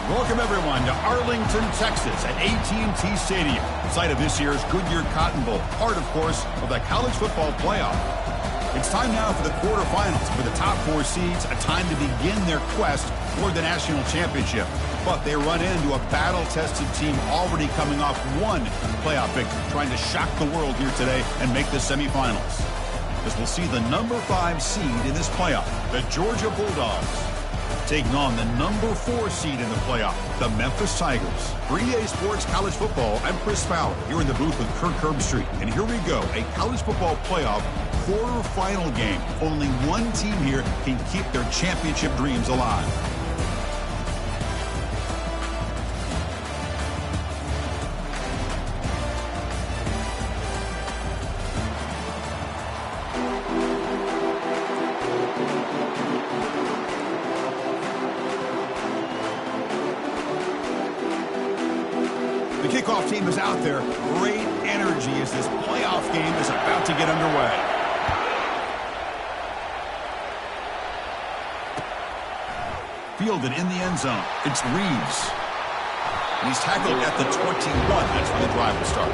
Welcome, everyone, to Arlington, Texas at AT&T Stadium, site of this year's Goodyear Cotton Bowl, part, of course, of the college football playoff. It's time now for the quarterfinals, for the top four seeds, a time to begin their quest for the national championship. But they run into a battle-tested team already coming off one playoff victory, trying to shock the world here today and make the semifinals. As we'll see the number 5 seed in this playoff, the Georgia Bulldogs, taking on the number 4 seed in the playoff, the Memphis Tigers. For EA Sports College Football, I'm Chris Fowler, here in the booth with Kirk Herbstreit. And here we go, a college football playoff quarterfinal game. Only one team here can keep their championship dreams alive. The kickoff team is out there. Great energy as this playoff game is about to get underway. Fielded in the end zone. It's Reeves. And he's tackled at the 21. That's where the drive will start.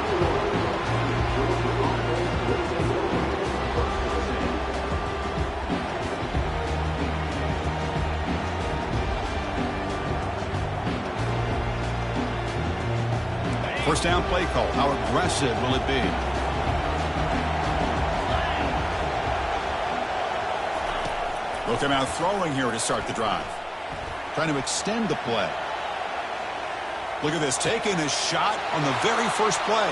First down play call. How aggressive will it be? Look him out throwing here to start the drive. Trying to extend the play. Look at this. Taking a shot on the very first play.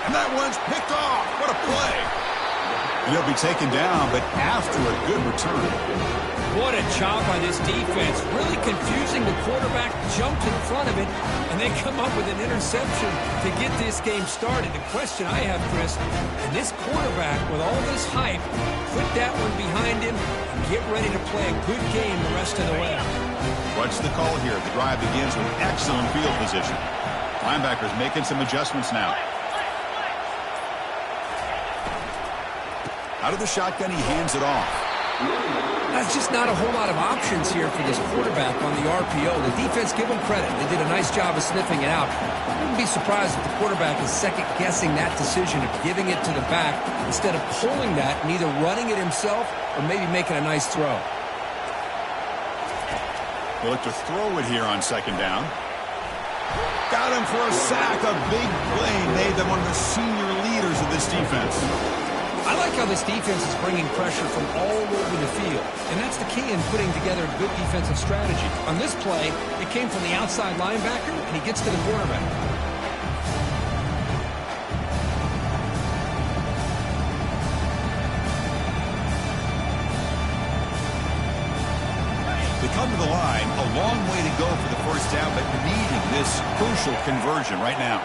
And that one's picked off. What a play. He'll be taken down, but after a good return. What a job by this defense. Really confusing. The quarterback jumped in front of it, and they come up with an interception to get this game started. The question I have, Chris, and this quarterback, with all this hype, put that one behind him and get ready to play a good game the rest of the way. What's the call here? The drive begins with excellent field position. Linebackers making some adjustments now. Out of the shotgun, he hands it off. There's just not a whole lot of options here for this quarterback on the RPO. The defense, give them credit. They did a nice job of sniffing it out. I wouldn't be surprised if the quarterback is second-guessing that decision of giving it to the back instead of pulling that and either running it himself or maybe making a nice throw. He'll look to throw it here on second down. Got him for a sack. A big play made them one of the senior leaders of this defense. I like how this defense is bringing pressure from all over the field, and that's the key in putting together a good defensive strategy. On this play, it came from the outside linebacker, and he gets to the quarterback. They come to the line, a long way to go for the first down, but needing this crucial conversion right now.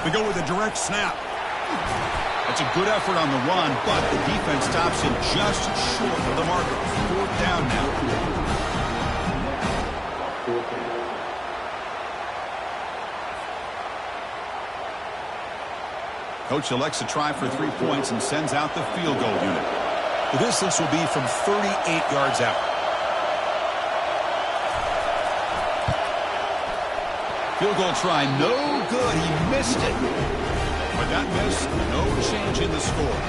They go with a direct snap. That's a good effort on the run, but the defense stops him just short of the marker. 4th down now. Coach elects to try for 3 points and sends out the field goal unit. The distance will be from 38 yards out. Field goal try, no good. He missed it. But that miss, no change in the score.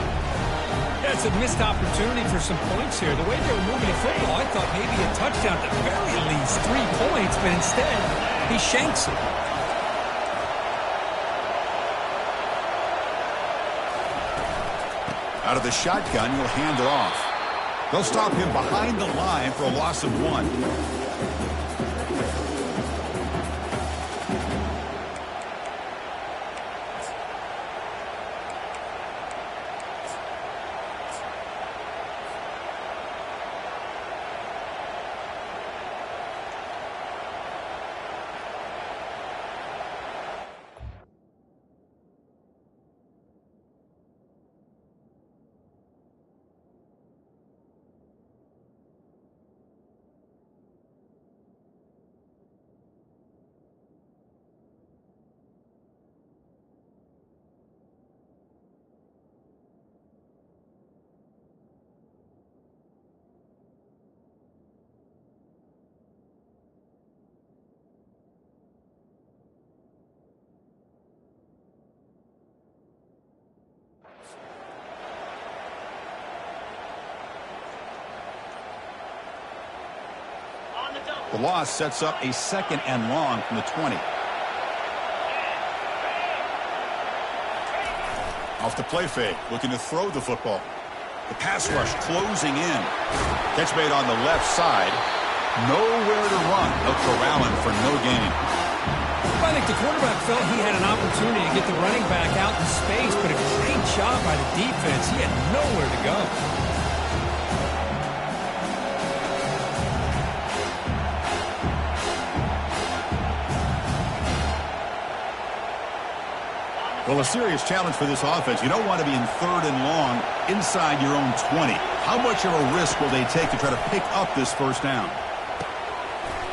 Yeah, it's a missed opportunity for some points here. The way they were moving the football, I thought maybe a touchdown, at the very least 3 points, but instead, he shanks it. Out of the shotgun, he'll hand it off. They'll stop him behind the line for a loss of 1. The loss sets up a 2nd and long from the 20. Off the play fake, looking to throw the football. The pass rush closing in. Catch made on the left side. Nowhere to run. They'll corral him for no gain. I think the quarterback felt he had an opportunity to get the running back out in space, but a great job by the defense. He had nowhere to go. Well, a serious challenge for this offense. You don't want to be in 3rd and long inside your own 20. How much of a risk will they take to try to pick up this 1st down?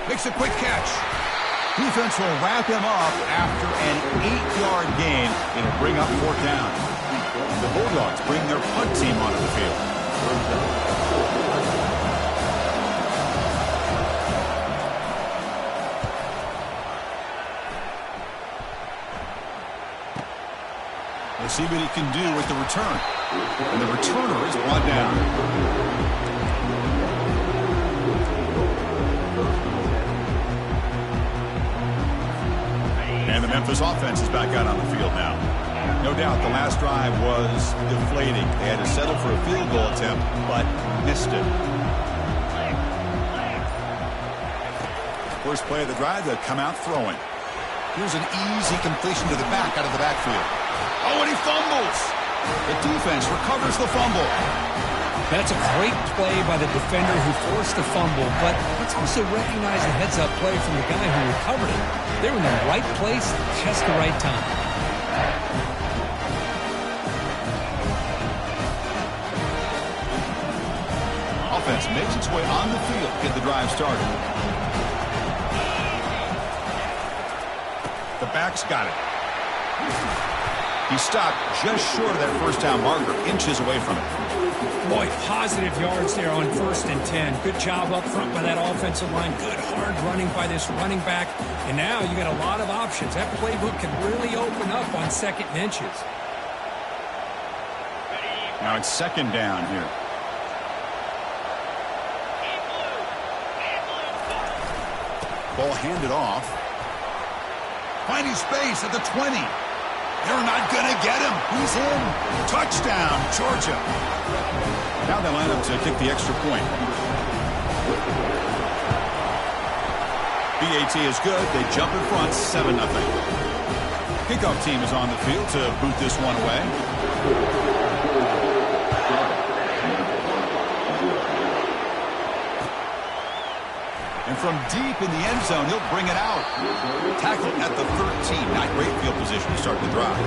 Makes a quick catch. Defense will wrap him up after an 8-yard gain. It'll bring up 4th down. The Bulldogs bring their punt team onto the field. Let's see what he can do with the return. And the returner is brought down. And the Memphis offense is back out on the field now. No doubt the last drive was deflating. They had to settle for a field goal attempt, but missed it. First play of the drive, they'll come out throwing. Here's an easy completion to the back out of the backfield. Oh, and he fumbles. The defense recovers the fumble. That's a great play by the defender who forced the fumble, but let's also recognize the heads-up play from the guy who recovered it. They were in the right place, just the right time. Offense makes its way on the field to get the drive started. The back's got it. He stopped just short of that 1st down marker, inches away from it. Boy, positive yards there on 1st and 10. Good job up front by that offensive line. Good hard running by this running back. And now you got a lot of options. That playbook can really open up on 2nd and inches. Now it's 2nd down here. Ball handed off. Finding space at the 20. They're not going to get him. He's in. Touchdown, Georgia. Now they line up to kick the extra point. BAT is good. They jump in front, 7-0. Kickoff team is on the field to boot this one away. And from deep in the end zone, he'll bring it out. Tackled at the 13. Not great field position to start the drive.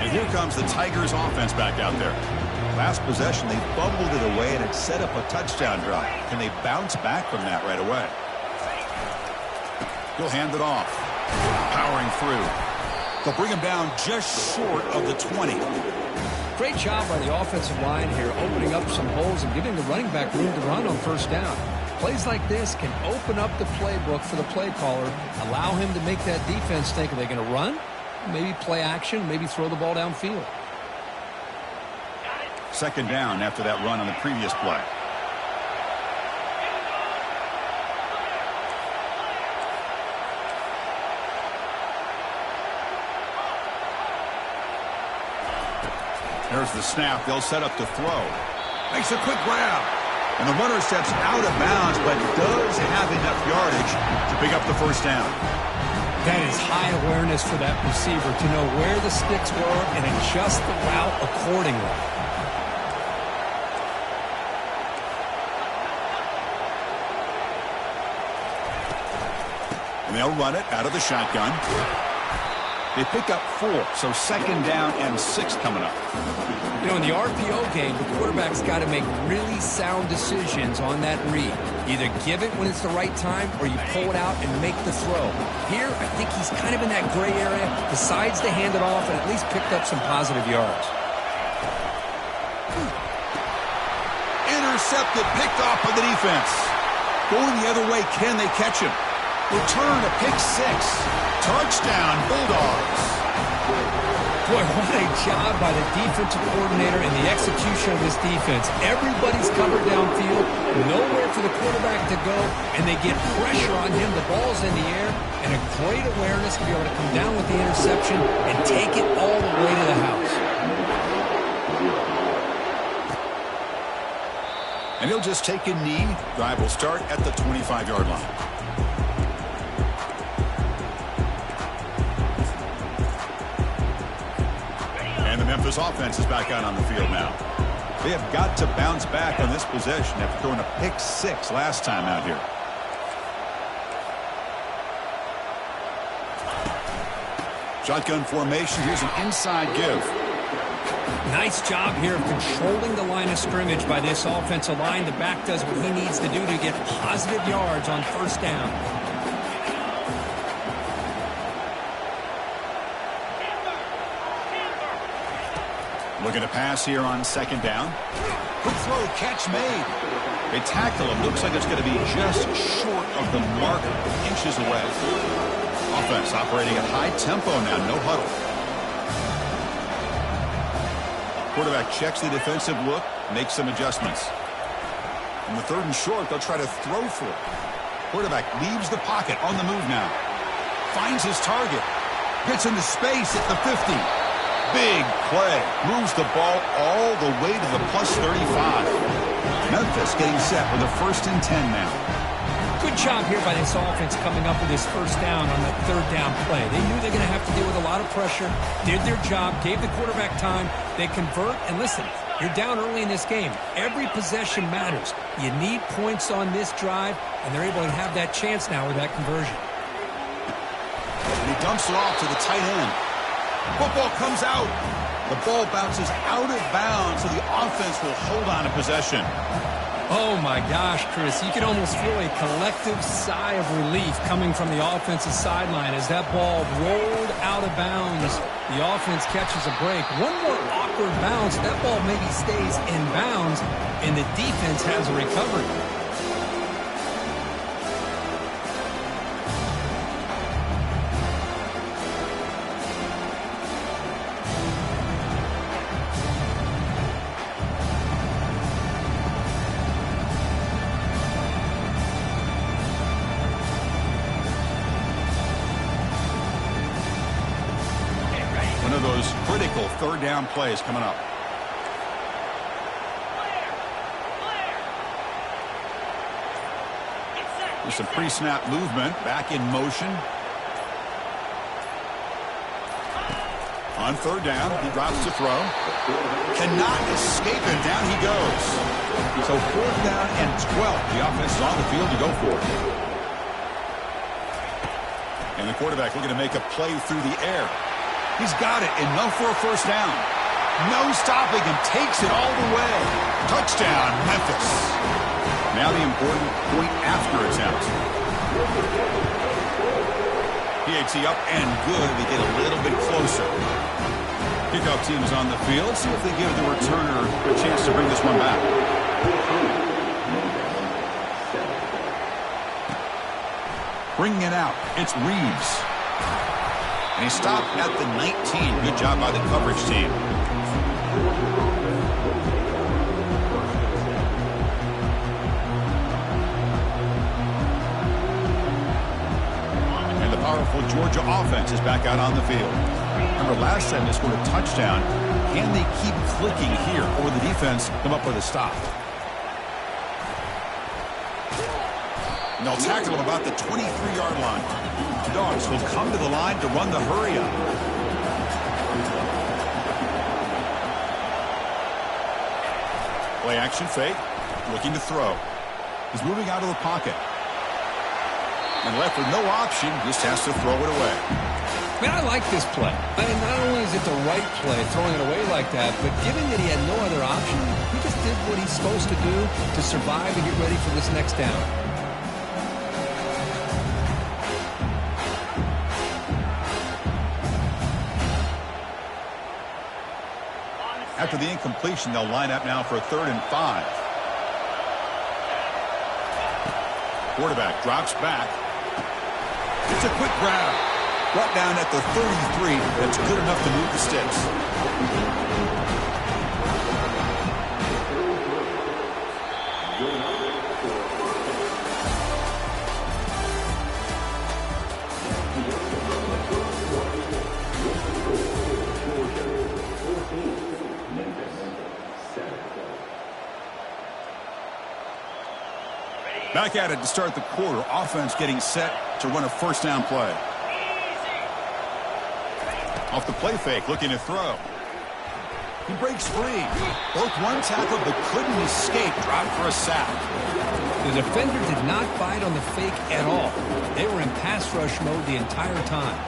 And here comes the Tigers offense back out there. Last possession, they fumbled it away, and it set up a touchdown drive. Can they bounce back from that right away? He'll hand it off. Powering through. They'll bring him down just short of the 20. Great job by the offensive line here, opening up some holes and giving the running back room to run on 1st down. Plays like this can open up the playbook for the play caller, allow him to make that defense think, are they going to run? Maybe play action, maybe throw the ball downfield. 2nd down after that run on the previous play. There's the snap. They'll set up to throw. Makes a quick grab. And the runner steps out of bounds, but does have enough yardage to pick up the 1st down. That is high awareness for that receiver to know where the sticks were and adjust the route accordingly. And they'll run it out of the shotgun. They pick up 4, so 2nd down and 6 coming up. You know, in the RPO game, the quarterback's got to make really sound decisions on that read. Either give it when it's the right time or you pull it out and make the throw. Here, I think he's kind of in that gray area, decides to hand it off and at least picked up some positive yards. Intercepted, picked off by the defense. Going the other way, can they catch him? Return a pick 6. Touchdown, Bulldogs. Boy, what a job by the defensive coordinator and the execution of this defense. Everybody's covered downfield, nowhere for the quarterback to go, and they get pressure on him. The ball's in the air, and a great awareness to be able to come down with the interception and take it all the way to the house. And he'll just take a knee. Drive will start at the 25-yard line. And the Memphis offense is back out on the field now. They have got to bounce back on this possession after throwing a pick 6 last time out here. Shotgun formation. Here's an inside give. Nice job here of controlling the line of scrimmage by this offensive line. The back does what he needs to do to get positive yards on first down. Looking to pass here on second down. Quick throw, catch made. They tackle him. Looks like it's going to be just short of the marker, inches away. Offense operating at high tempo now, no huddle. Quarterback checks the defensive look, makes some adjustments. On the 3rd and short, they'll try to throw for it. Quarterback leaves the pocket on the move now. Finds his target. Gets into space at the 50. Big play. Moves the ball all the way to the plus 35. Memphis getting set with a 1st and 10 now. Good job here by this offense coming up with this first down on that 3rd down play. They knew they're going to have to deal with a lot of pressure, did their job, gave the quarterback time. They convert, and listen, you're down early in this game. Every possession matters. You need points on this drive, and they're able to have that chance now with that conversion. And he dumps it off to the tight end. Football comes out. The ball bounces out of bounds, so the offense will hold on to possession. Oh, my gosh, Chris. You can almost feel a collective sigh of relief coming from the offensive sideline as that ball rolled out of bounds. The offense catches a break. One more awkward bounce. That ball maybe stays in bounds, and the defense has a recovery. Those critical 3rd down plays coming up. There's some pre-snap movement. Back in motion. On 3rd down, he drops to throw. Cannot escape it. Down he goes. So 4th down and 12. The offense is on the field to go for it. And the quarterback looking to make a play through the air. He's got it, enough for a 1st down. No stopping him, takes it all the way. Touchdown, Memphis. Now the important point after attempt. PAT up and good. They get a little bit closer. Kickoff team is on the field. See if they give the returner a chance to bring this one back. Bringing it out, it's Reeves. And he stopped at the 19. Good job by the coverage team. And the powerful Georgia offense is back out on the field. Remember, last time they scored a touchdown. Can they keep clicking here, or the defense come up with a stop? And they'll tackle him about the 23-yard line. Dogs will come to the line to run the hurry up. Play action fake. Looking to throw. He's moving out of the pocket. And left with no option, just has to throw it away. Man, I like this play. I mean, not only is it the right play, throwing it away like that, but given that he had no other option, he just did what he's supposed to do to survive and get ready for this next down. After the incompletion, they'll line up now for a 3rd and 5. Quarterback drops back. It's a quick grab. Brought down at the 33. That's good enough to move the sticks. Back at it to start the quarter. Offense getting set to run a first down play. Off the play fake, looking to throw. He breaks free. Broke one tackle but couldn't escape. Dropped for a sack. The defender did not bite on the fake at all. They were in pass rush mode the entire time.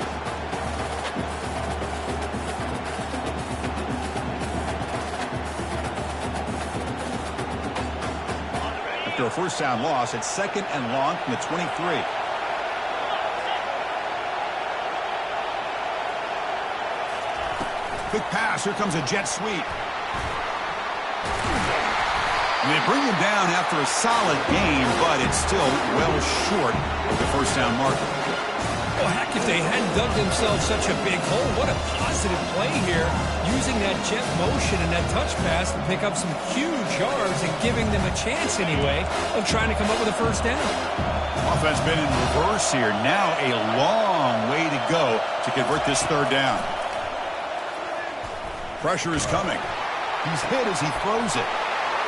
After a first down loss, it's second and long from the 23. Quick pass. Here comes a jet sweep. And they bring him down after a solid game, but it's still well short of the first down marker. Well, heck, if they hadn't dug themselves such a big hole, what a positive play here, using that jet motion and that touch pass to pick up some huge yards and giving them a chance anyway of trying to come up with a first down. Offense been in reverse here. Now a long way to go to convert this third down. Pressure is coming. He's hit as he throws it.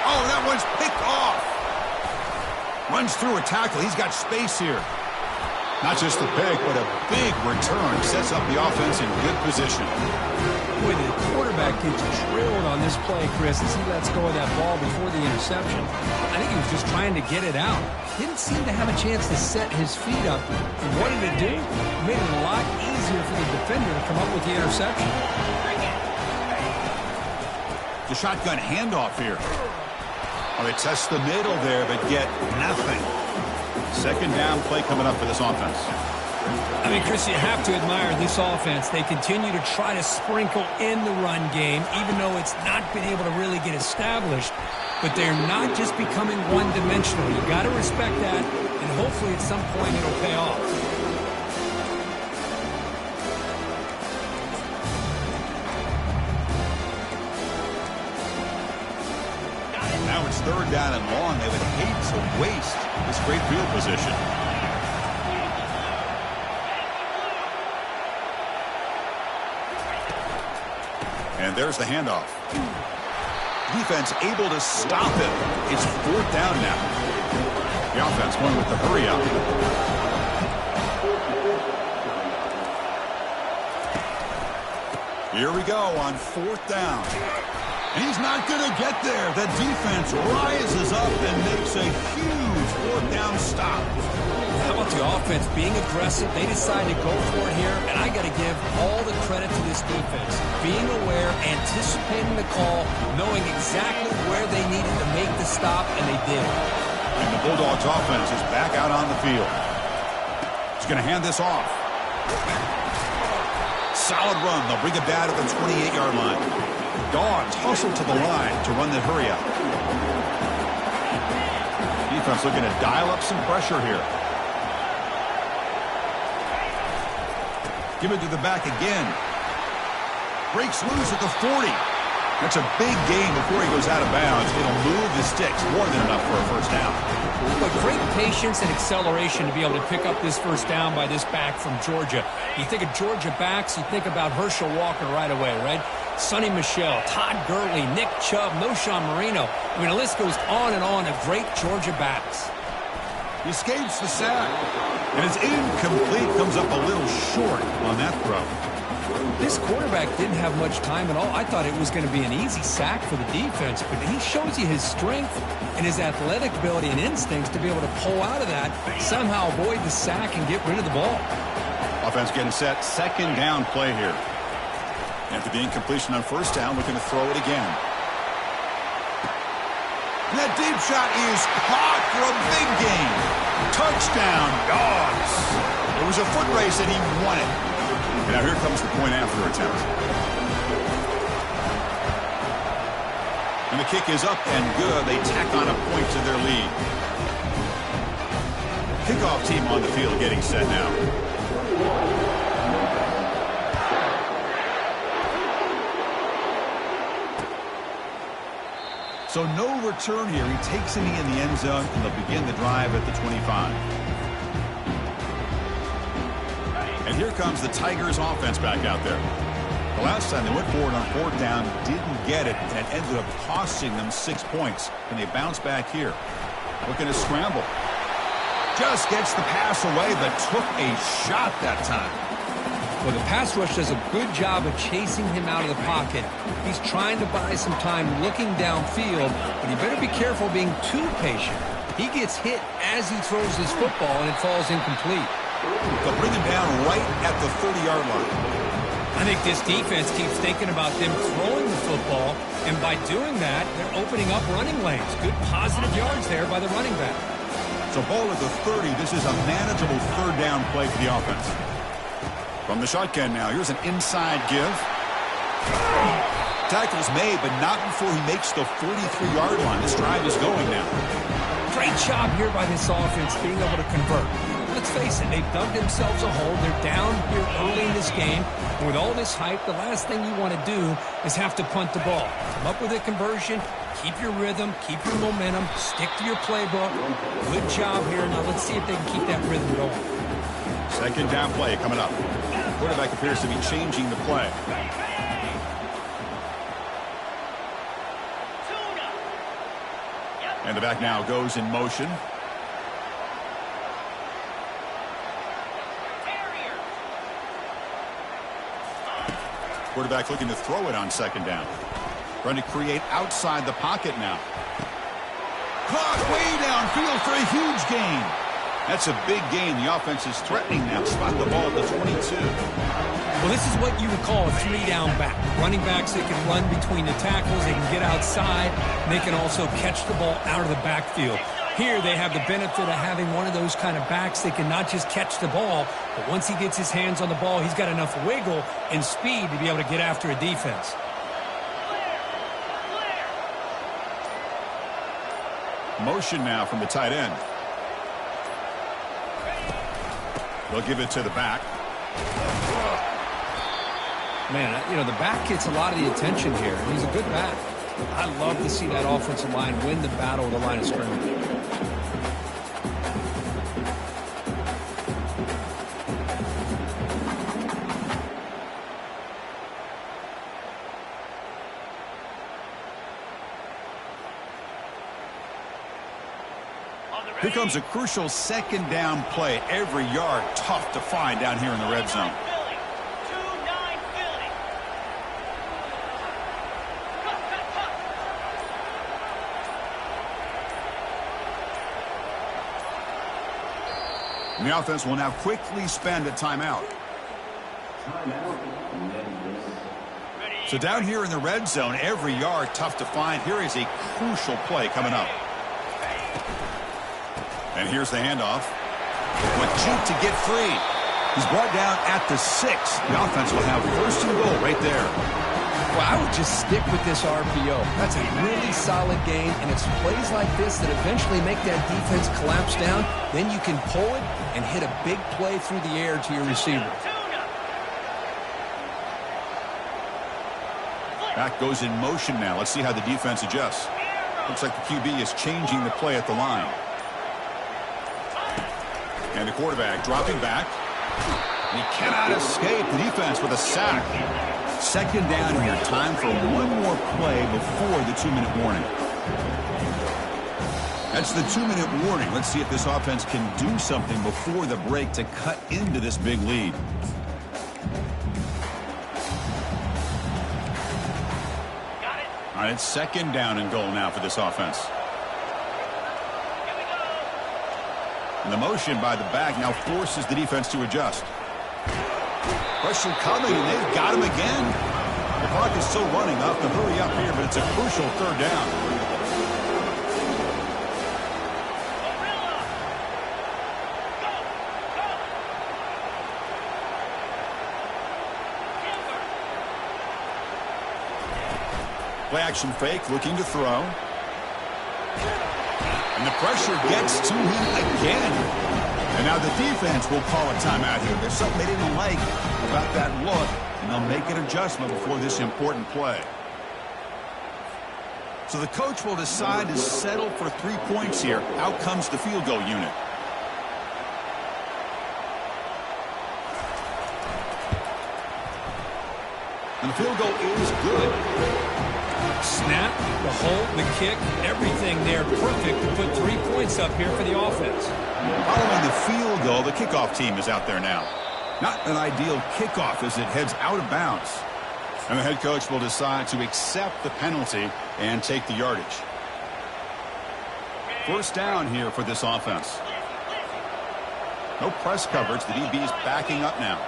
Oh, that one's picked off. Runs through a tackle. He's got space here. Not just the pick, but a big return. Sets up the offense in good position. Boy, the quarterback gets drilled on this play, Chris, as he lets go of that ball before the interception. I think he was just trying to get it out. Didn't seem to have a chance to set his feet up. And what did it do? It made it a lot easier for the defender to come up with the interception. The shotgun handoff here. Well, they test the middle there, but get nothing. Second down play coming up for this offense. I mean, Chris, you have to admire this offense. They continue to try to sprinkle in the run game, even though it's not been able to really get established. But they're not just becoming one-dimensional. You got to respect that, and hopefully at some point it'll pay off. Now it's third down and long. They would hate to waste this great field position. And there's the handoff. Defense able to stop it. It's fourth down now. The offense going with the hurry up. Here we go on fourth down. And he's not going to get there. The defense rises up and makes a huge fourth down stop. How about the offense being aggressive? They decide to go for it here, and I got to give all the credit to this defense. Being aware, anticipating the call, knowing exactly where they needed to make the stop, and they did. And the Bulldogs offense is back out on the field. He's going to hand this off. Solid run. They'll bring it down at the 28-yard line. Dogs hustle to the line to run the hurry up. Defense looking to dial up some pressure here. Give it to the back again. Breaks loose at the 40. That's a big gain before he goes out of bounds. It'll move the sticks more than enough for a first down. But great patience and acceleration to be able to pick up this first down by this back from Georgia. You think of Georgia backs, you think about Herschel Walker right away, right? Sonny Michel, Todd Gurley, Nick Chubb, Noshawn Marino. I mean, the list goes on and on of great Georgia backs. He escapes the sack. And it's incomplete. Comes up a little short on that throw. This quarterback didn't have much time at all. I thought it was going to be an easy sack for the defense, but he shows you his strength and his athletic ability and instincts to be able to pull out of that, somehow avoid the sack and get rid of the ball. Offense getting set. Second down play here. After the incompletion on first down, looking to throw it again. And that deep shot is caught for a big gain. Touchdown, Dogs. It was a foot race and he won it. And now here comes the point after attempt. And the kick is up and good. They tack on a point to their lead. Kickoff team on the field getting set now. So no return here. He takes it in the end zone, and they'll begin the drive at the 25. And here comes the Tigers offense back out there. The last time they went forward on 4th down, didn't get it, and it ended up costing them 6 points. And they bounce back here. Looking to scramble. Just gets the pass away, but took a shot that time. Well, the pass rush does a good job of chasing him out of the pocket. He's trying to buy some time looking downfield, but you better be careful being too patient. He gets hit as he throws his football, and it falls incomplete. They'll bring him down right at the 30-yard line. I think this defense keeps thinking about them throwing the football, and by doing that, they're opening up running lanes. Good positive yards there by the running back. So ball at the 30. This is a manageable 3rd down play for the offense. From the shotgun now, here's an inside give. Tackle's made, but not before he makes the 43-yard line. This drive is going now. Great job here by this offense being able to convert. Let's face it, they've dug themselves a hole. They're down here early in this game. And with all this hype, the last thing you want to do is have to punt the ball. Come up with a conversion, keep your rhythm, keep your momentum, stick to your playbook. Good job here. Now let's see if they can keep that rhythm going. 2nd down play coming up. Quarterback appears to be changing the play. And the back now goes in motion. Quarterback looking to throw it on 2nd down. Trying to create outside the pocket now. Caught way downfield for a huge gain. That's a big gain. The offense is threatening now. Spot the ball at the 22. Well, this is what you would call a 3-down back. Running backs that can run between the tackles. They can get outside. And they can also catch the ball out of the backfield. Here they have the benefit of having one of those kind of backs that can not just catch the ball, but once he gets his hands on the ball, he's got enough wiggle and speed to be able to get after a defense. Motion now from the tight end. They'll give it to the back. Man, you know, the back gets a lot of the attention here. He's a good back. I love to see that offensive line win the battle of the line of scrimmage. Here comes a crucial 2nd down play. Every yard tough to find down here in the red zone. And the offense will now quickly spend a timeout. So down here in the red zone, every yard tough to find. Here is a crucial play coming up. And here's the handoff. With juke to get free. He's brought down at the 6. The offense will have 1st and goal right there. Well, I would just stick with this RPO. That's a really solid game, and it's plays like this that eventually make that defense collapse down. Then you can pull it and hit a big play through the air to your receiver. Back goes in motion now. Let's see how the defense adjusts. Looks like the QB is changing the play at the line. And the quarterback dropping back. He cannot escape. The defense with a sack. 2nd down here. Time for one more play before the 2-minute warning. That's the 2-minute warning. Let's see if this offense can do something before the break to cut into this big lead. All right, it's 2nd down and goal now for this offense. And the motion by the back now forces the defense to adjust. Pressure coming, and they've got him again. The clock is still running. Off to hurry up here, but it's a crucial 3rd down. Play action fake, looking to throw. And the pressure gets to him again. And now the defense will call a timeout here. There's something they didn't like about that look, and they'll make an adjustment before this important play. So the coach will decide to settle for 3 points here. Out comes the field goal unit. And the field goal is good. Snap, the hold, the kick, everything there perfect to put 3 points up here for the offense. Following the field goal, the kickoff team is out there now. Not an ideal kickoff as it heads out of bounds. And the head coach will decide to accept the penalty and take the yardage. First down here for this offense. No press coverage. The DB's backing up now.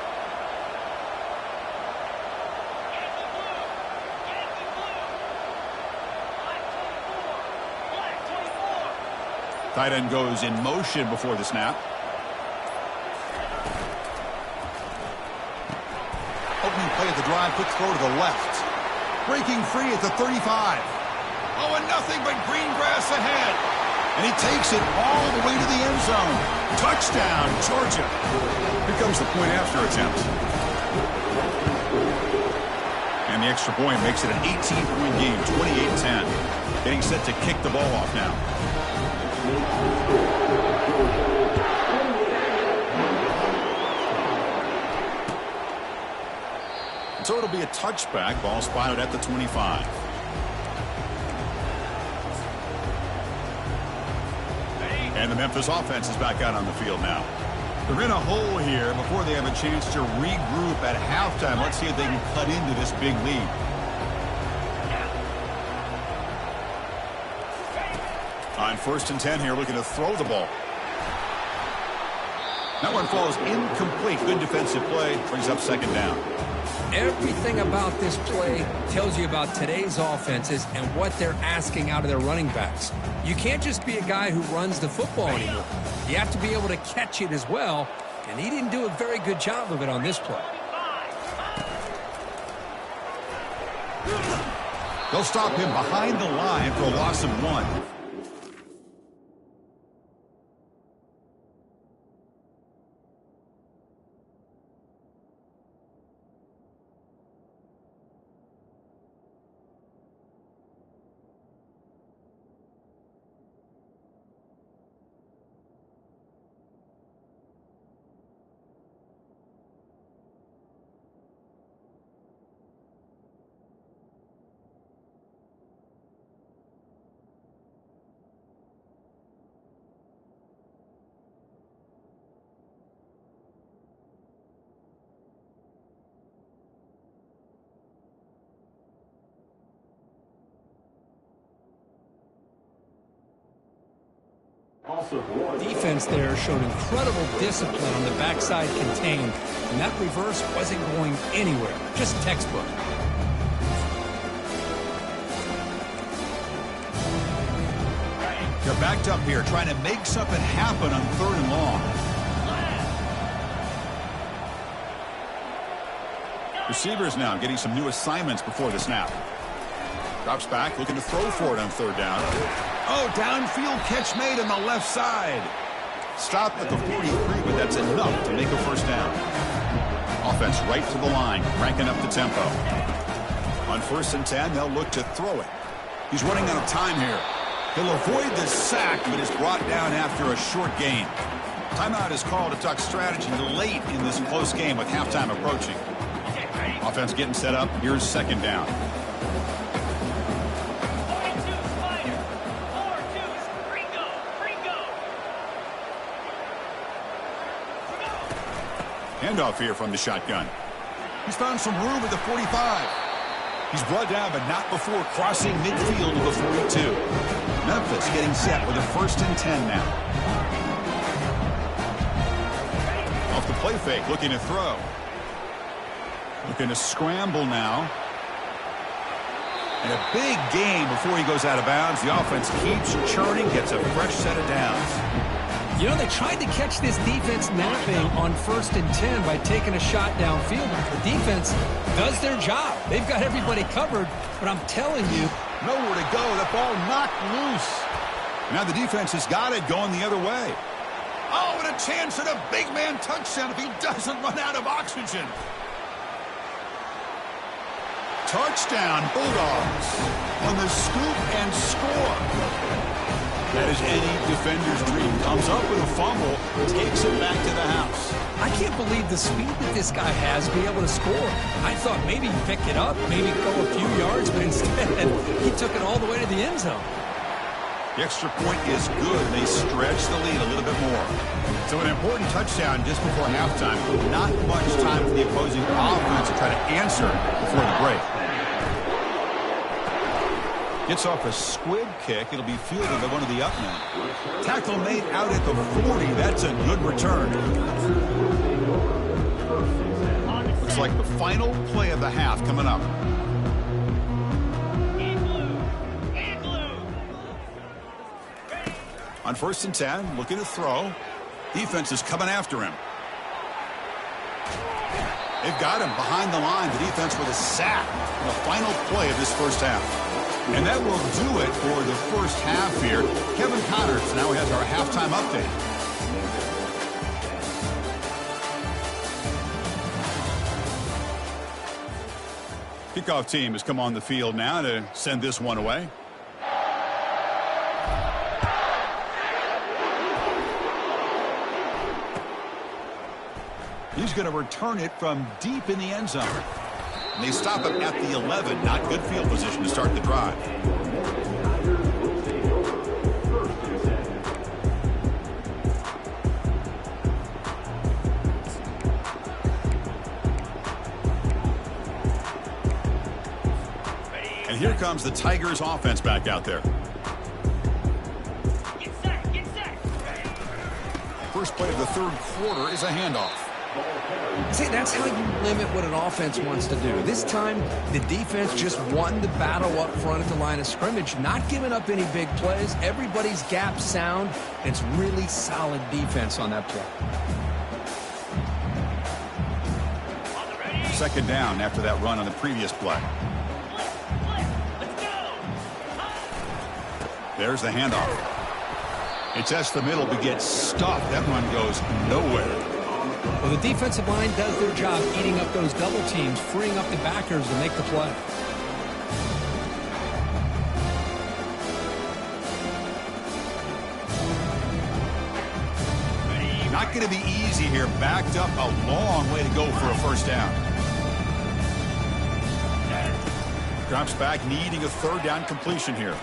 Tight end goes in motion before the snap. Opening play at the drive, quick throw to the left. Breaking free at the 35. Oh, and nothing but green grass ahead. And he takes it all the way to the end zone. Touchdown, Georgia. Here comes the point after attempt. And the extra point makes it an 18-point game, 28-10. Getting set to kick the ball off now. So it'll be a touchback. Ball spotted at the 25. And the Memphis offense is back out on the field now. They're in a hole here before they have a chance to regroup at halftime. Let's see if they can cut into this big lead. On 1st and 10 here, looking to throw the ball. That one falls incomplete. Good defensive play. Brings up 2nd down. Everything about this play tells you about today's offenses and what they're asking out of their running backs. You can't just be a guy who runs the football anymore. You have to be able to catch it as well, and he didn't do a very good job of it on this play. They'll stop him behind the line for a loss of 1. Defense there showed incredible discipline on the backside contained, and that reverse wasn't going anywhere. Just textbook. They're backed up here, trying to make something happen on 3rd and long. Receivers now getting some new assignments before the snap. Drops back, looking to throw for it on 3rd down. Oh, downfield catch made on the left side. Stopped at the 43, but that's enough to make a 1st down. Offense right to the line, cranking up the tempo. On 1st and 10, they'll look to throw it. He's running out of time here. He'll avoid the sack, but is brought down after a short gain. Timeout is called to talk strategy late in this close game with halftime approaching. Offense getting set up. Here's 2nd down. Handoff here from the shotgun. He's found some room at the 45. He's brought down, but not before crossing midfield of the 42. Memphis getting set with a 1st and 10 now. Off the play fake, looking to throw. Looking to scramble now. And a big gain before he goes out of bounds. The offense keeps churning, gets a fresh set of downs. You know, they tried to catch this defense napping on 1st and 10 by taking a shot downfield. The defense does their job. They've got everybody covered, but I'm telling you, nowhere to go. The ball knocked loose. Now the defense has got it going the other way. Oh, and a chance at a big man touchdown if he doesn't run out of oxygen. Touchdown, Bulldogs. On the scoop and score. That is any defender's dream. Comes up with a fumble, takes it back to the house. I can't believe the speed that this guy has to be able to score. I thought maybe he'd pick it up, maybe go a few yards, but instead he took it all the way to the end zone. The extra point is good. They stretch the lead a little bit more. So an important touchdown just before halftime. Not much time for the opposing offense to try to answer before the break. Gets off a squib kick. It'll be fielded by one of the up men. Tackle made out at the 40. That's a good return. Looks like the final play of the half coming up. On 1st and 10, looking to throw. Defense is coming after him. They've got him behind the line. The defense with a sack. The final play of this first half. And that will do it for the first half here. Kevin Connors now has our halftime update. Kickoff team has come on the field now to send this one away. He's going to return it from deep in the end zone. And they stop him at the 11. Not good field position to start the drive. And here comes the Tigers offense back out there. First play of the third quarter is a handoff. See, that's how you limit what an offense wants to do. This time, the defense just won the battle up front at the line of scrimmage, not giving up any big plays. Everybody's gap sound. It's really solid defense on that play. Second down after that run on the previous play. There's the handoff. It's S the middle, but gets stuffed. That run goes nowhere. Well, the defensive line does their job eating up those double teams, freeing up the backers to make the play. Not going to be easy here. Backed up a long way to go for a first down. Drops back, needing a third down completion here.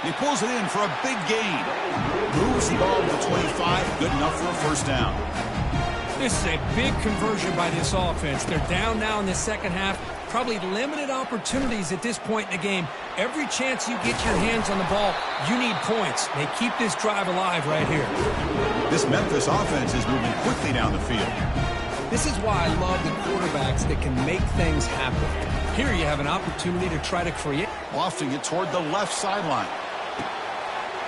He pulls it in for a big gain. Moves the ball to the 25. Good enough for a first down. This is a big conversion by this offense. They're down now in the second half. Probably limited opportunities at this point in the game. Every chance you get your hands on the ball, you need points. They keep this drive alive right here. This Memphis offense is moving quickly down the field. This is why I love the quarterbacks that can make things happen. Here you have an opportunity to try to create. Lofting it toward the left sideline.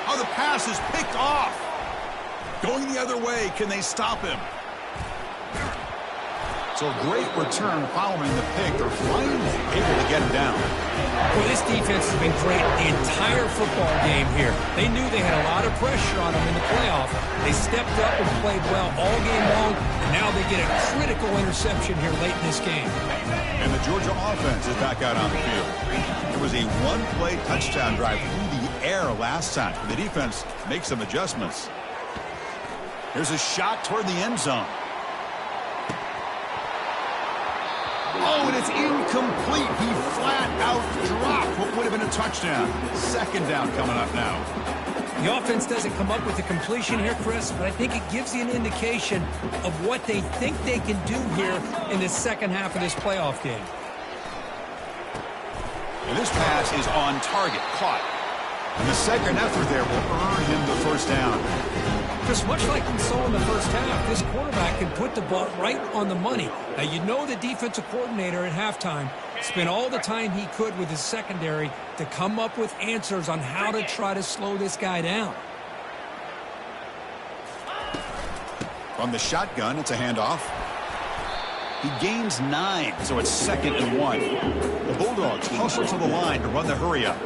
Oh, the pass is picked off. Going the other way. Can they stop him? So a great return following the pick. They're finally able to get him down. Well, this defense has been great the entire football game here. They knew they had a lot of pressure on them in the playoff. They stepped up and played well all game long, and now they get a critical interception here late in this game. And the Georgia offense is back out on the field. It was a one-play touchdown drive through the air last time. The defense makes some adjustments. Here's a shot toward the end zone. Oh, and it's incomplete. He flat out dropped what would have been a touchdown. Second down coming up now. The offense doesn't come up with the completion here, Chris, but I think it gives you an indication of what they think they can do here in the second half of this playoff game. And this pass is on target, caught. And the second effort there will earn him the first down. Chris, much like we saw in the first half, this quarterback can put the ball right on the money. Now, you know the defensive coordinator at halftime spent all the time he could with his secondary to come up with answers on how to try to slow this guy down. From the shotgun, it's a handoff. He gains 9, so it's 2nd and 1. The Bulldogs hustle to the line to run the hurry up.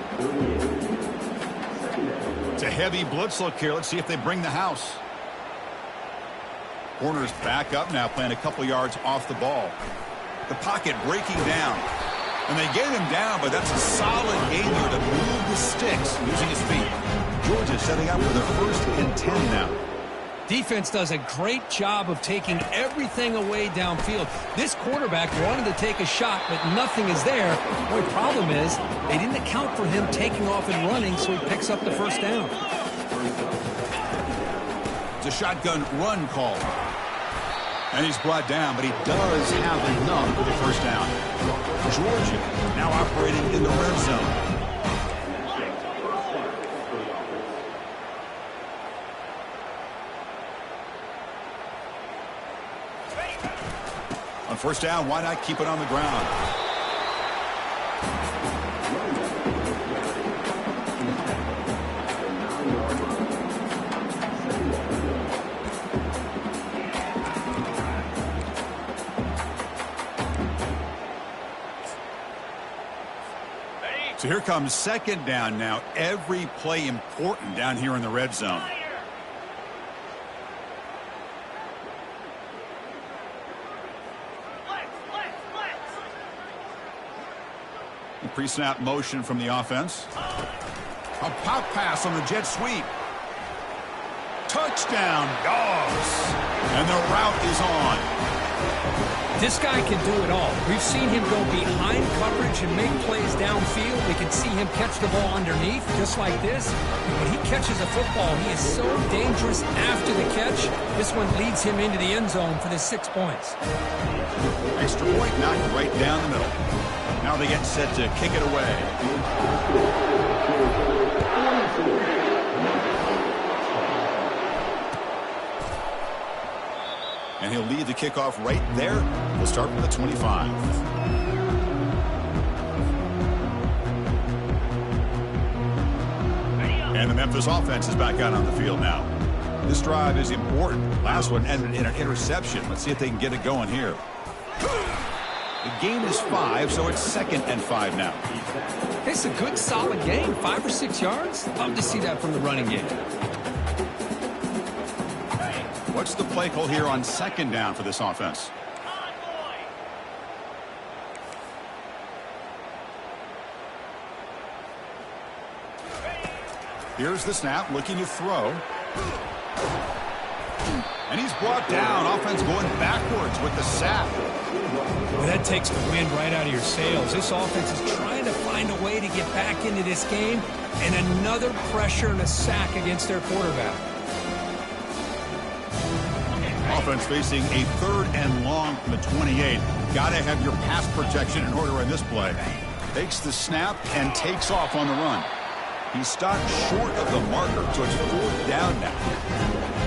It's a heavy blitz look here. Let's see if they bring the house. Corners back up now, playing a couple yards off the ball. The pocket breaking down. And they get him down, but that's a solid gain there to move the 6 using his feet. Georgia setting up for their 1st and 10 now. Defense does a great job of taking everything away downfield. This quarterback wanted to take a shot, but nothing is there. The only problem is they didn't account for him taking off and running, so he picks up the 1st down. It's a shotgun run call. And he's brought down, but he does have enough for the 1st down. Georgia now operating in the red zone. On 1st down, why not keep it on the ground? So here comes 2nd down now. Every play important down here in the red zone. Pre-snap motion from the offense. A pop pass on the jet sweep. Touchdown, Dogs. And the route is on. This guy can do it all. We've seen him go behind coverage and make plays downfield. We can see him catch the ball underneath, just like this. And when he catches a football, he is so dangerous after the catch. This one leads him into the end zone for the 6 points. Extra point knocked right down the middle. Now they get set to kick it away. And he'll lead the kickoff right there. We'll start from the 25. And the Memphis offense is back out on the field now. This drive is important. Last one ended in an interception. Let's see if they can get it going here. The gain is 5, so it's 2nd and 5 now. It's a good, solid game. 5 or 6 yards. Love to see that from the running game. What's the play call here on 2nd down for this offense? Here's the snap, looking to throw. And he's brought down. Offense going backwards with the sack. Well, that takes the wind right out of your sails. This offense is trying to find a way to get back into this game, and another pressure and a sack against their quarterback. Offense facing a 3rd and long from the 28. Got to have your pass protection in order in this play. Takes the snap and takes off on the run. He stopped short of the marker, so it's 4th down now.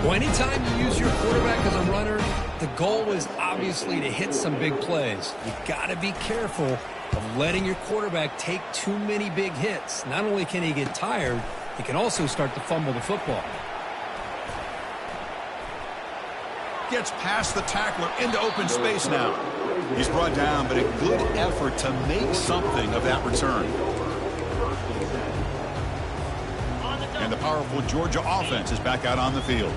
Well, anytime you use your quarterback as a runner, the goal is obviously to hit some big plays. You've got to be careful of letting your quarterback take too many big hits. Not only can he get tired, he can also start to fumble the football. Gets past the tackler into open space now. He's brought down, but a good effort to make something of that return. And the powerful Georgia offense is back out on the field.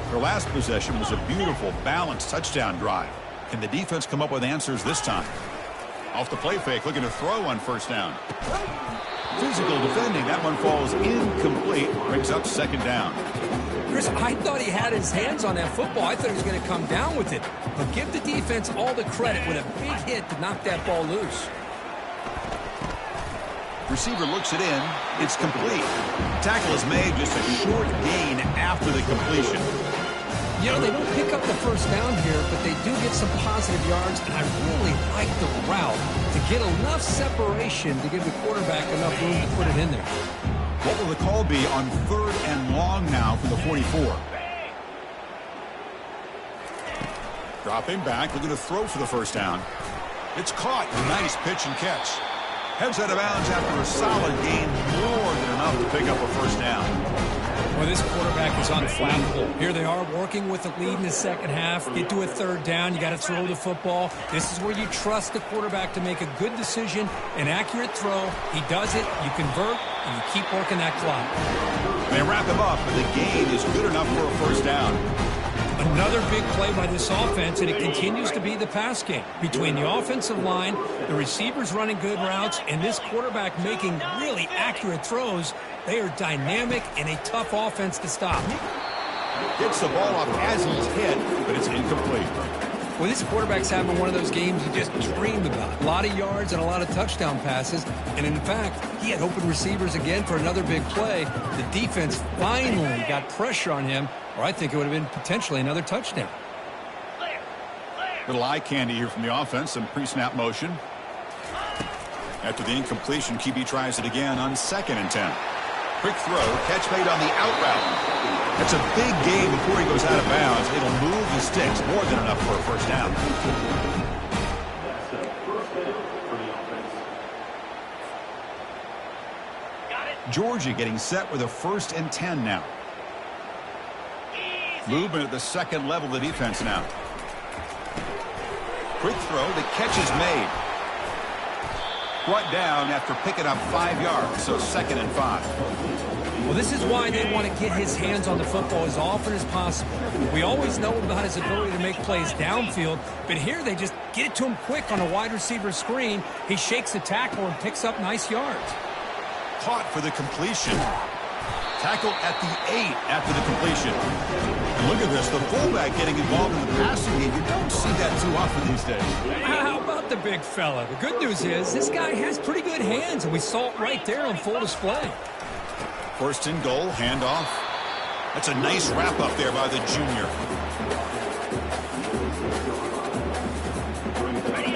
Their last possession was a beautiful, balanced touchdown drive. Can the defense come up with answers this time? Off the play fake, looking to throw on 1st down. Physical defending. That one falls incomplete. Brings up 2nd down. Chris, I thought he had his hands on that football. I thought he was going to come down with it. But give the defense all the credit with a big hit to knock that ball loose. Receiver looks it in. It's complete. Tackle is made, just a short gain after the completion. You know, they don't pick up the 1st down here, but they do get some positive yards, and I really like the route to get enough separation to give the quarterback enough room to put it in there. What will the call be on 3rd and long now for the 44? Dropping back, looking to throw for the 1st down. It's caught. Nice pitch and catch. Heads out of bounds after a solid gain, more than enough to pick up a 1st down. Well, this quarterback is unflappable. Here they are working with the lead in the 2nd half. Get to a 3rd down. You got to throw the football. This is where you trust the quarterback to make a good decision, an accurate throw. He does it. You convert, and you keep working that clock. They wrap him up, but the gain is good enough for a 1st down. Another big play by this offense, and it continues to be the pass game. Between the offensive line, the receivers running good routes, and this quarterback making really accurate throws, they are dynamic and a tough offense to stop. Gets the ball off as he's hit, but it's incomplete. Well, this quarterback's having one of those games you just dream about. A lot of yards and a lot of touchdown passes. And in fact, he had open receivers again for another big play. The defense finally got pressure on him, or I think it would have been potentially another touchdown. Little eye candy here from the offense, some pre-snap motion. After the incompletion, QB tries it again on 2nd and 10. Quick throw, catch made on the out route. That's a big gain before he goes out of bounds. It'll move the sticks, more than enough for a first down. Georgia getting set with a 1st and 10 now. Movement at the second level of the defense now. Quick throw, the catch is made. Brought down after picking up 5 yards, so 2nd and 5. Well, this is why they want to get his hands on the football as often as possible. We always know about his ability to make plays downfield, but here they just get it to him quick on a wide receiver screen. He shakes the tackle and picks up nice yards. Caught for the completion. Tackle at the 8 after the completion. And look at this, the fullback getting involved in the passing game. You don't see that too often these days. How about the big fella? The good news is this guy has pretty good hands, and we saw it right there on full display. 1st and goal, handoff. That's a nice wrap up there by the junior.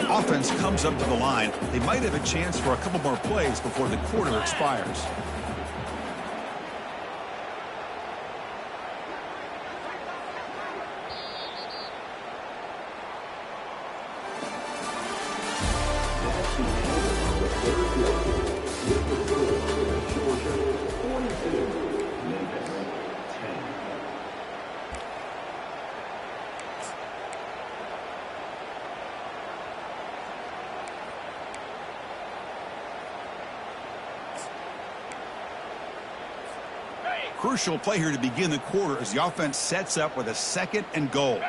Offense comes up to the line. They might have a chance for a couple more plays before the quarter expires. Crucial play here to begin the quarter as the offense sets up with a 2nd and goal.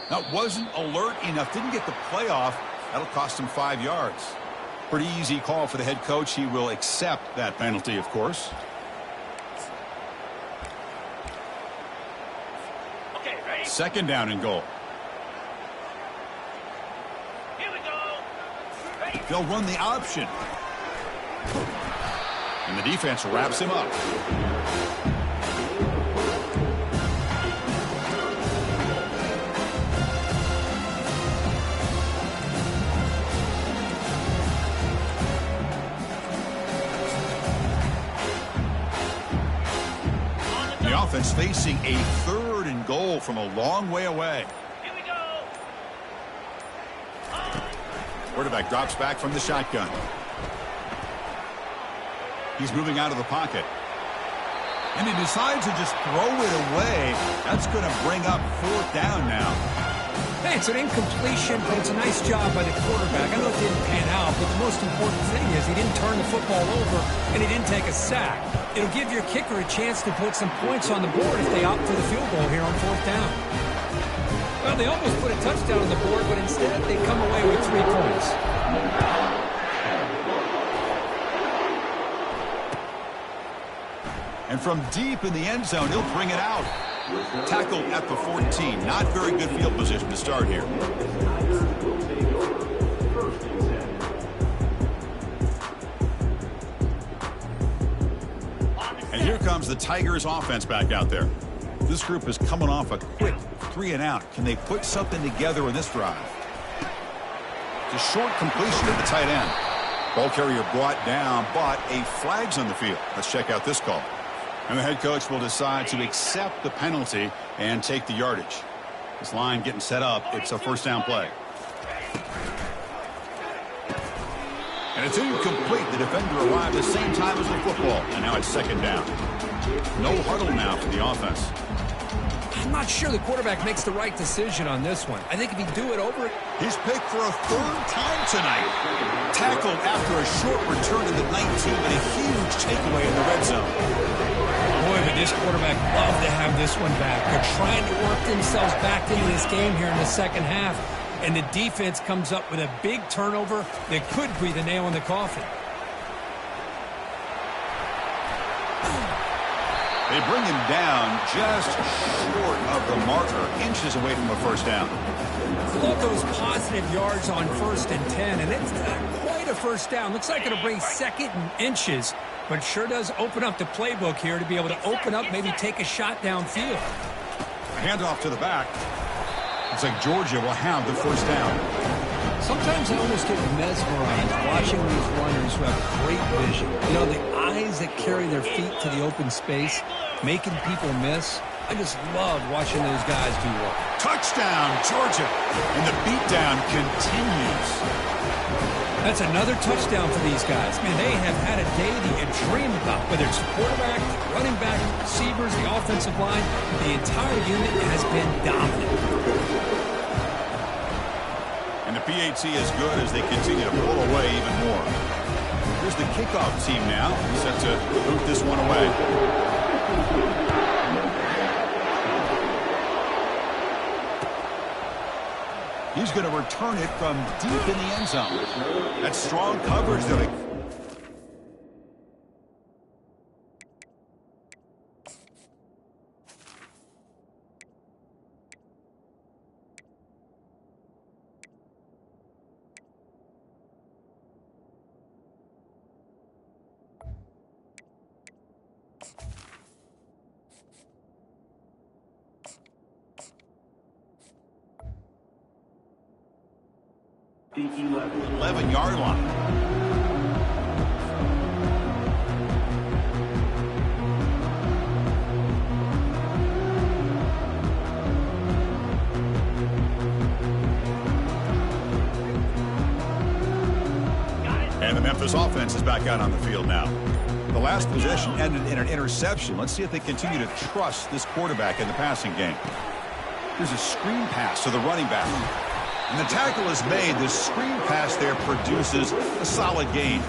That wasn't alert enough. Didn't get the play off. That'll cost him 5 yards. Pretty easy call for the head coach. He will accept that penalty, of course. Okay, ready? 2nd down and goal. Here we go. Ready? They'll run the option. And the defense wraps him up. The offense facing a 3rd and goal from a long way away. Here we go. Quarterback drops back from the shotgun. He's moving out of the pocket. And he decides to just throw it away. That's going to bring up 4th down now. Hey, it's an incompletion, but it's a nice job by the quarterback. I know it didn't pan out, but the most important thing is he didn't turn the football over and he didn't take a sack. It'll give your kicker a chance to put some points on the board if they opt for the field goal here on 4th down. Well, they almost put a touchdown on the board, but instead they come away with 3 points. And from deep in the end zone, he'll bring it out. Tackled at the 14. Not very good field position to start here. And here comes the Tigers offense back out there. This group is coming off a quick 3 and out. Can they put something together in this drive? It's a short completion to the tight end. Ball carrier brought down, but a flag's on the field. Let's check out this call. And the head coach will decide to accept the penalty and take the yardage. This line getting set up. It's a 1st down play. And it's incomplete. The defender arrived at the same time as the football. And now it's 2nd down. No huddle now for the offense. I'm not sure the quarterback makes the right decision on this one. I think if he do it over... He's picked for a 3rd time tonight. Tackled after a short return to the 19, but a huge takeaway in the red zone. Boy, but this quarterback loved to have this one back. They're trying to work themselves back into this game here in the second half, and the defense comes up with a big turnover that could be the nail in the coffin. They bring him down just short of the marker, inches away from a first down. Love those positive yards on 1st and 10, and it's not quite a first down. Looks like it'll bring 2nd and inches, but sure does open up the playbook here to be able to open up, maybe take a shot downfield. Handoff to the back. Looks like Georgia will have the first down. Sometimes I almost get mesmerized watching these runners who have great vision. You know, the eyes that carry their feet to the open space, making people miss. I just love watching those guys do work. Touchdown, Georgia. And the beatdown continues. That's another touchdown for these guys. Man, they have had a day that you dream about, whether it's quarterback, running back, receivers, the offensive line. The entire unit has been dominant. And the PAT is good as they continue to pull away even more. Here's the kickoff team now. Set to boot this one away. He's going to return it from deep in the end zone. That's strong coverage there. The 11-yard line. And the Memphis offense is back out on the field now. The last possession ended in an interception. Let's see if they continue to trust this quarterback in the passing game. Here's a screen pass to the running back. And the tackle is made. The screen pass there produces a solid gain.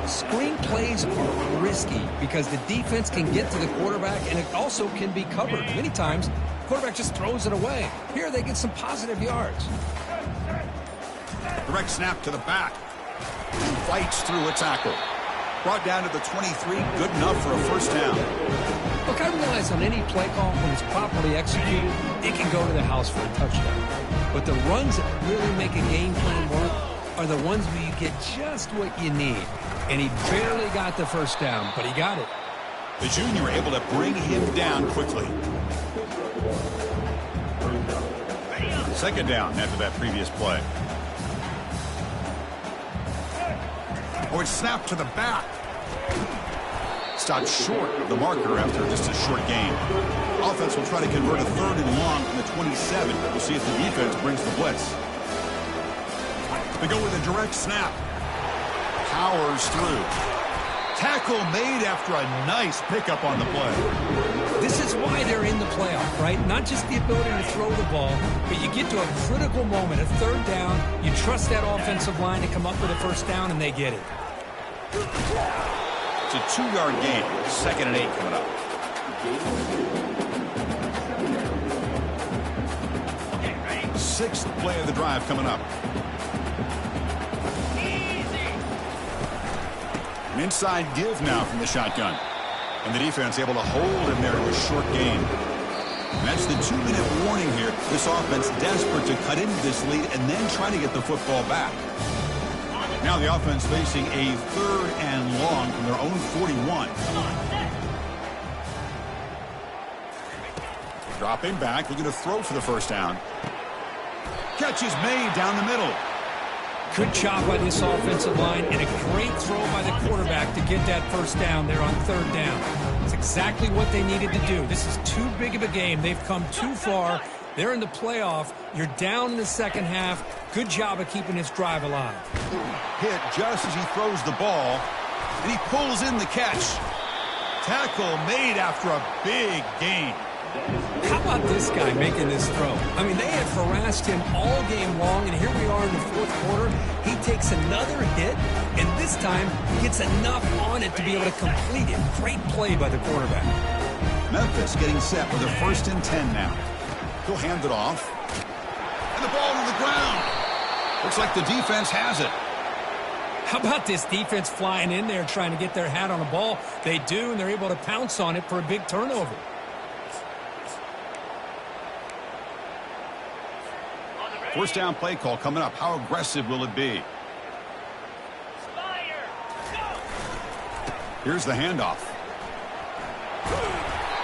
Screen plays are risky because the defense can get to the quarterback, and it also can be covered. Many times, the quarterback just throws it away. Here, they get some positive yards. Direct snap to the back. Fights through a tackle. Brought down to the 23. Good enough for a first down. Look, I realize on any play call, when it's properly executed, it can go to the house for a touchdown. But the runs that really make a game plan work are the ones where you get just what you need. And he barely got the first down, but he got it. The junior able to bring him down quickly. Second down after that previous play. Oh, it's snapped to the back. Stopped short of the marker after just a short gain. Offense will try to convert a 3rd and long from the 27. We'll see if the defense brings the blitz. They go with a direct snap. Powers through. Tackle made after a nice pickup on the play. This is why they're in the playoff, right? Not just the ability to throw the ball, but you get to a critical moment, a 3rd down. You trust that offensive line to come up with a first down, and they get it. It's a 2-yard gain. 2nd and 8 coming up. Sixth play of the drive coming up. An inside give now from the shotgun. And the defense able to hold him there to a short gain. And that's the 2-minute warning here. This offense desperate to cut into this lead and then try to get the football back. Now the offense facing a 3rd and long from their own 41. Dropping back, looking to throw for the first down. Catch is made down the middle. Good job by this offensive line and a great throw by the quarterback to get that first down there on 3rd down. It's exactly what they needed to do. This is too big of a game. They've come too far. They're in the playoff. You're down in the second half. Good job of keeping this drive alive. Hit just as he throws the ball, and he pulls in the catch. Tackle made after a big gain. How about this guy making this throw? I mean, they have harassed him all game long, and here we are in the 4th quarter. He takes another hit, and this time gets enough on it to be able to complete it. Great play by the quarterback. Memphis getting set with a 1st and 10 now. He'll hand it off. And the ball to the ground. Looks like the defense has it. How about this defense flying in there trying to get their hat on the ball? They do, and they're able to pounce on it for a big turnover. First down play call coming up. How aggressive will it be? Here's the handoff.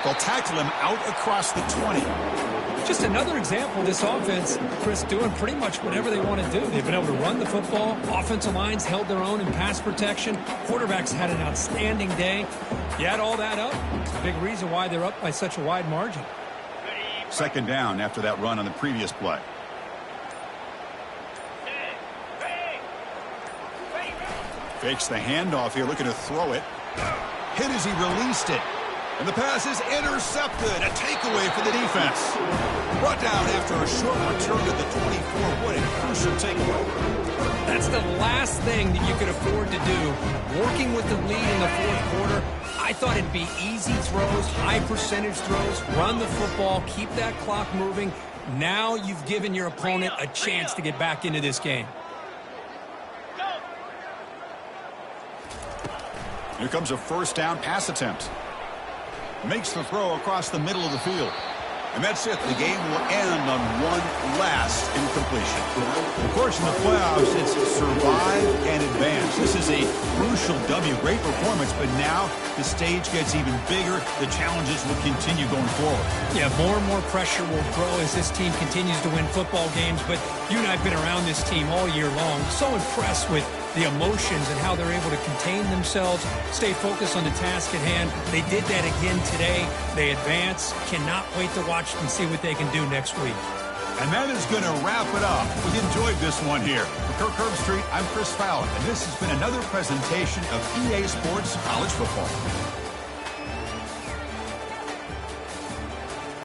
They'll tackle him out across the 20. Just another example of this offense, Chris, doing pretty much whatever they want to do. They've been able to run the football. Offensive lines held their own in pass protection. Quarterbacks had an outstanding day. You add all that up, it's a big reason why they're up by such a wide margin. 2nd down after that run on the previous play. Fakes the handoff here, looking to throw it. Hit as he released it. And the pass is intercepted. A takeaway for the defense. Brought down after a short return to the 24. What a crucial takeaway. That's the last thing that you could afford to do. Working with the lead in the 4th quarter, I thought it'd be easy throws, high percentage throws, run the football, keep that clock moving. Now you've given your opponent a chance to get back into this game. Here comes a 1st down pass attempt. Makes the throw across the middle of the field. And that's it. The game will end on one last incompletion. Of course, in the playoffs, it's survive and advance. This is a crucial W. Great performance, but now the stage gets even bigger. The challenges will continue going forward. Yeah, more and more pressure will grow as this team continues to win football games. But you and I have been around this team all year long. So impressed with the emotions and how they're able to contain themselves, stay focused on the task at hand. They did that again today. They advance. Cannot wait to watch and see what they can do next week. And that is going to wrap it up. We enjoyed this one here. For Kirk Herbstreit, I'm Chris Fowler, and this has been another presentation of EA Sports College Football.